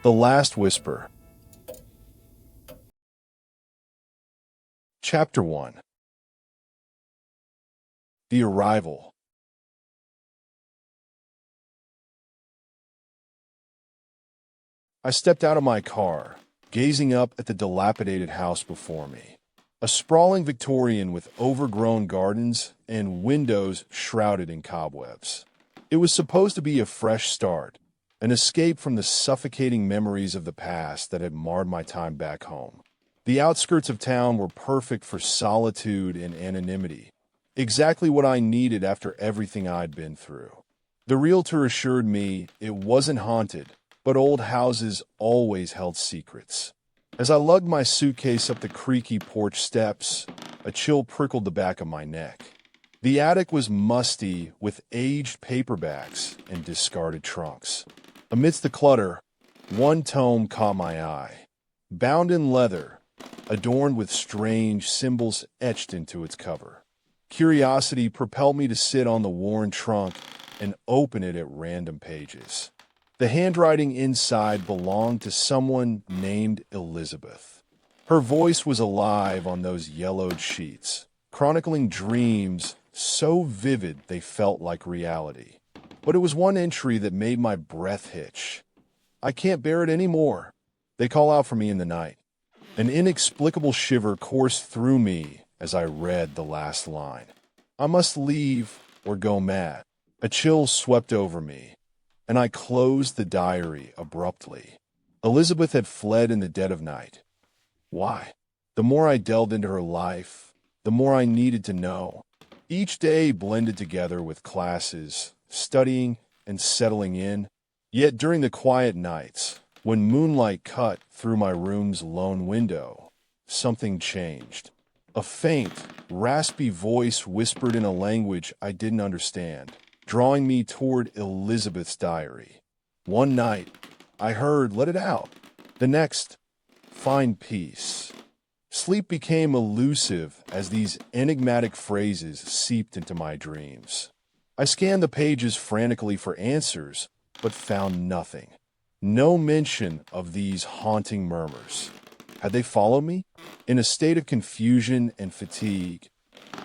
The Last Whisper. Chapter 1. The Arrival. I stepped out of my car, gazing up at the dilapidated house before me. A sprawling Victorian with overgrown gardens and windows shrouded in cobwebs. It was supposed to be a fresh start, an escape from the suffocating memories of the past that had marred my time back home. The outskirts of town were perfect for solitude and anonymity, exactly what I needed after everything I'd been through. The realtor assured me it wasn't haunted, but old houses always held secrets. As I lugged my suitcase up the creaky porch steps, a chill prickled the back of my neck. The attic was musty with aged paperbacks and discarded trunks. Amidst the clutter, one tome caught my eye. Bound in leather, adorned with strange symbols etched into its cover. Curiosity propelled me to sit on the worn trunk and open it at random pages. The handwriting inside belonged to someone named Elizabeth. Her voice was alive on those yellowed sheets, chronicling dreams so vivid they felt like reality. But it was one entry that made my breath hitch. I can't bear it anymore. They call out for me in the night. An inexplicable shiver coursed through me as I read the last line. I must leave or go mad. A chill swept over me, and I closed the diary abruptly. Elizabeth had fled in the dead of night. Why? The more I delved into her life, the more I needed to know. Each day blended together with classes, studying and settling in. Yet during the quiet nights, when moonlight cut through my room's lone window, something changed. A faint, raspy voice whispered in a language I didn't understand, drawing me toward Elizabeth's diary. One night, I heard, "Let it out." The next, "Find peace." Sleep became elusive as these enigmatic phrases seeped into my dreams. I scanned the pages frantically for answers, but found nothing. No mention of these haunting murmurs. Had they followed me? In a state of confusion and fatigue,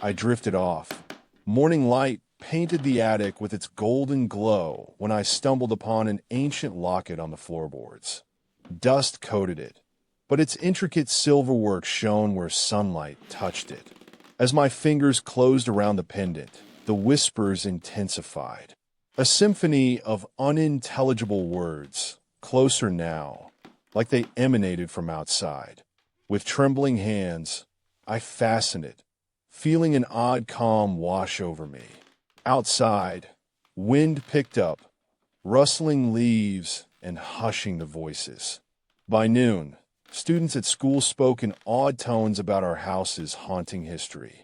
I drifted off. Morning light painted the attic with its golden glow when I stumbled upon an ancient locket on the floorboards. Dust coated it, but its intricate silverwork shone where sunlight touched it. As my fingers closed around the pendant, the whispers intensified. A symphony of unintelligible words, closer now, like they emanated from outside. With trembling hands, I fastened it, feeling an odd calm wash over me. Outside, wind picked up, rustling leaves and hushing the voices. By noon, students at school spoke in awed tones about our house's haunting history.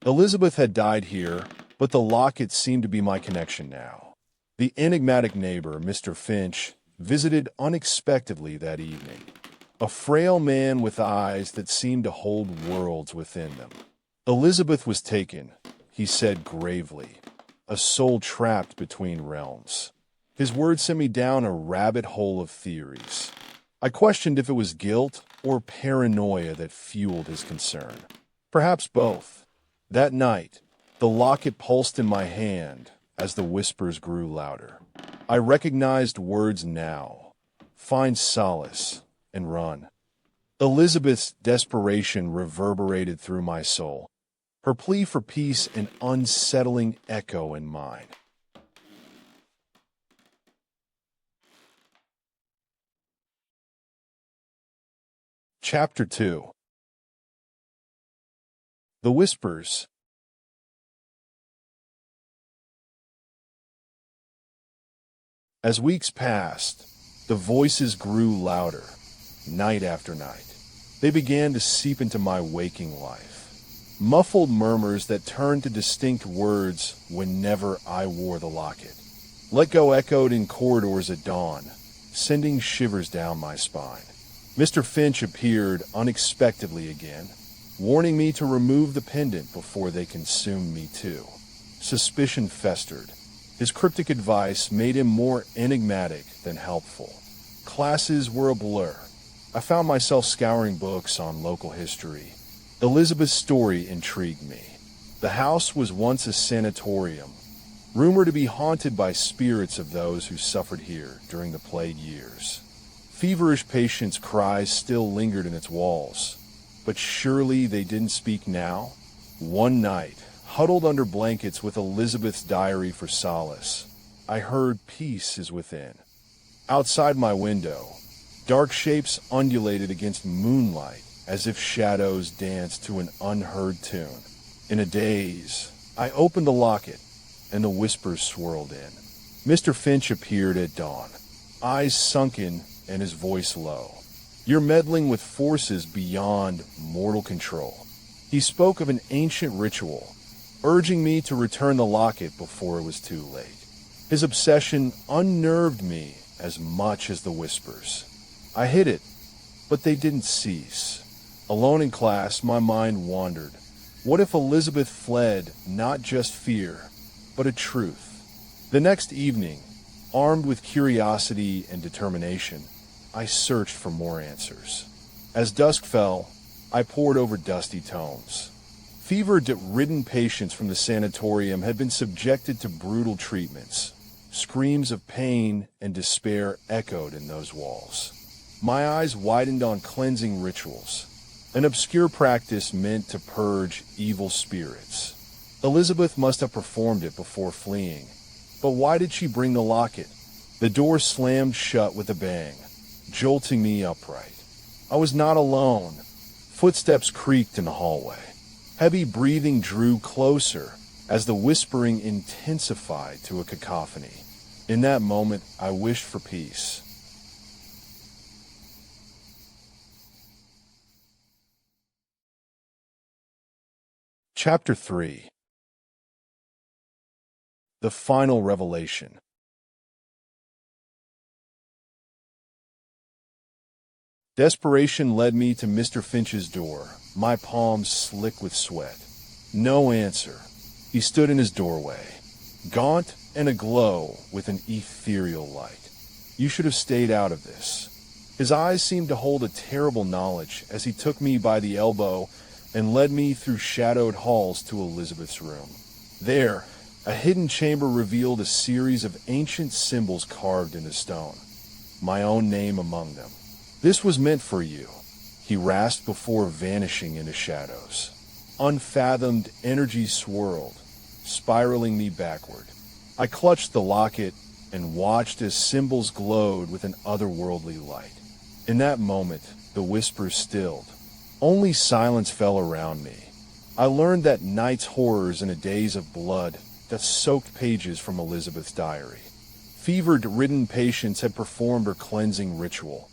Elizabeth had died here, but the locket seemed to be my connection now. The enigmatic neighbor, Mr. Finch, visited unexpectedly that evening. A frail man with eyes that seemed to hold worlds within them. Elizabeth was taken, he said gravely, a soul trapped between realms. His words sent me down a rabbit hole of theories. I questioned if it was guilt or paranoia that fueled his concern. Perhaps both. That night, the locket pulsed in my hand as the whispers grew louder. I recognized words now. Find solace and run. Elizabeth's desperation reverberated through my soul, her plea for peace an unsettling echo in mine. Chapter 2. The Whispers. As weeks passed, the voices grew louder, night after night. They began to seep into my waking life. Muffled murmurs that turned to distinct words whenever I wore the locket. Let go echoed in corridors at dawn, sending shivers down my spine. Mr. Finch appeared unexpectedly again, warning me to remove the pendant before they consumed me too. Suspicion festered. His cryptic advice made him more enigmatic than helpful. Classes were a blur. I found myself scouring books on local history. Elizabeth's story intrigued me. The house was once a sanatorium, rumored to be haunted by spirits of those who suffered here during the plague years. Feverish patients' cries still lingered in its walls, but surely they didn't speak now? One night, huddled under blankets with Elizabeth's diary for solace, I heard peace is within. Outside my window, dark shapes undulated against moonlight as if shadows danced to an unheard tune. In a daze, I opened the locket, and the whispers swirled in. Mr. Finch appeared at dawn, eyes sunken and his voice low. "You're meddling with forces beyond mortal control." He spoke of an ancient ritual, urging me to return the locket before it was too late. His obsession unnerved me as much as the whispers. I hid it, but they didn't cease. Alone in class, my mind wandered. What if Elizabeth fled not just fear, but a truth? The next evening, armed with curiosity and determination, I searched for more answers. As dusk fell, I pored over dusty tomes. Fever-ridden patients from the sanatorium had been subjected to brutal treatments. Screams of pain and despair echoed in those walls. My eyes widened on cleansing rituals, an obscure practice meant to purge evil spirits. Elizabeth must have performed it before fleeing. But why did she bring the locket? The door slammed shut with a bang, jolting me upright. I was not alone. Footsteps creaked in the hallway. Heavy breathing drew closer as the whispering intensified to a cacophony. In that moment, I wished for peace. Chapter 3. The Final Revelation. Desperation led me to Mr. Finch's door, my palms slick with sweat. No answer. He stood in his doorway, gaunt and aglow with an ethereal light. "You should have stayed out of this." His eyes seemed to hold a terrible knowledge as he took me by the elbow and led me through shadowed halls to Elizabeth's room. There, a hidden chamber revealed a series of ancient symbols carved into stone, my own name among them. "This was meant for you," he rasped before vanishing into shadows. Unfathomed energy swirled, spiraling me backward. I clutched the locket and watched as symbols glowed with an otherworldly light. In that moment, the whispers stilled. Only silence fell around me. I learned that night's horrors and a days of blood that soaked pages from Elizabeth's diary. Fever-ridden patients had performed her cleansing ritual,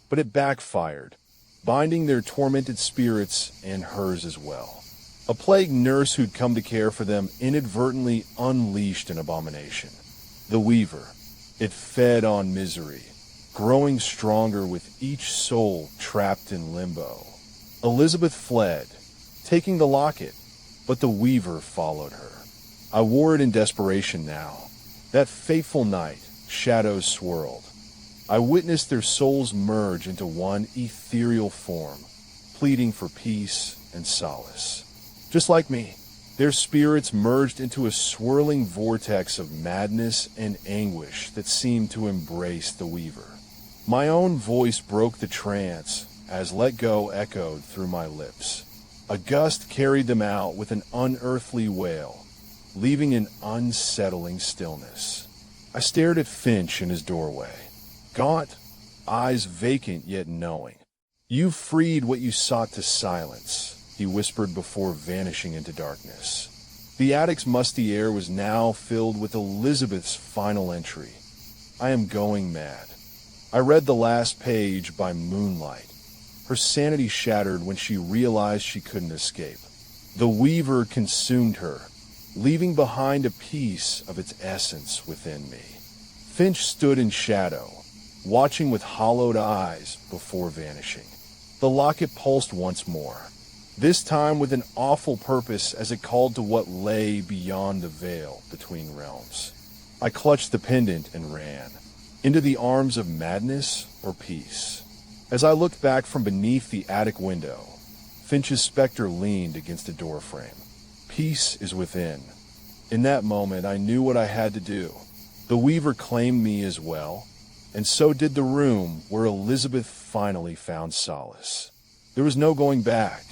but it backfired, binding their tormented spirits and hers as well. A plague nurse who'd come to care for them inadvertently unleashed an abomination. The Weaver. It fed on misery, growing stronger with each soul trapped in limbo. Elizabeth fled, taking the locket, but the Weaver followed her. I wore it in desperation now. That fateful night, shadows swirled. I witnessed their souls merge into one ethereal form, pleading for peace and solace. Just like me, their spirits merged into a swirling vortex of madness and anguish that seemed to embrace the Weaver. My own voice broke the trance as "let go" echoed through my lips. A gust carried them out with an unearthly wail, leaving an unsettling stillness. I stared at Finch in his doorway, gaunt, eyes vacant yet knowing. "You've freed what you sought to silence," he whispered before vanishing into darkness. The attic's musty air was now filled with Elizabeth's final entry. "I am going mad." I read the last page by moonlight. Her sanity shattered when she realized she couldn't escape. The Weaver consumed her, leaving behind a piece of its essence within me. Finch stood in shadow, watching with hollowed eyes before vanishing. The locket pulsed once more, this time with an awful purpose as it called to what lay beyond the veil between realms. I clutched the pendant and ran, into the arms of madness or peace. As I looked back from beneath the attic window, Finch's specter leaned against the doorframe. Peace is within. In that moment, I knew what I had to do. The Weaver claimed me as well, and so did the room where Elizabeth finally found solace. There was no going back.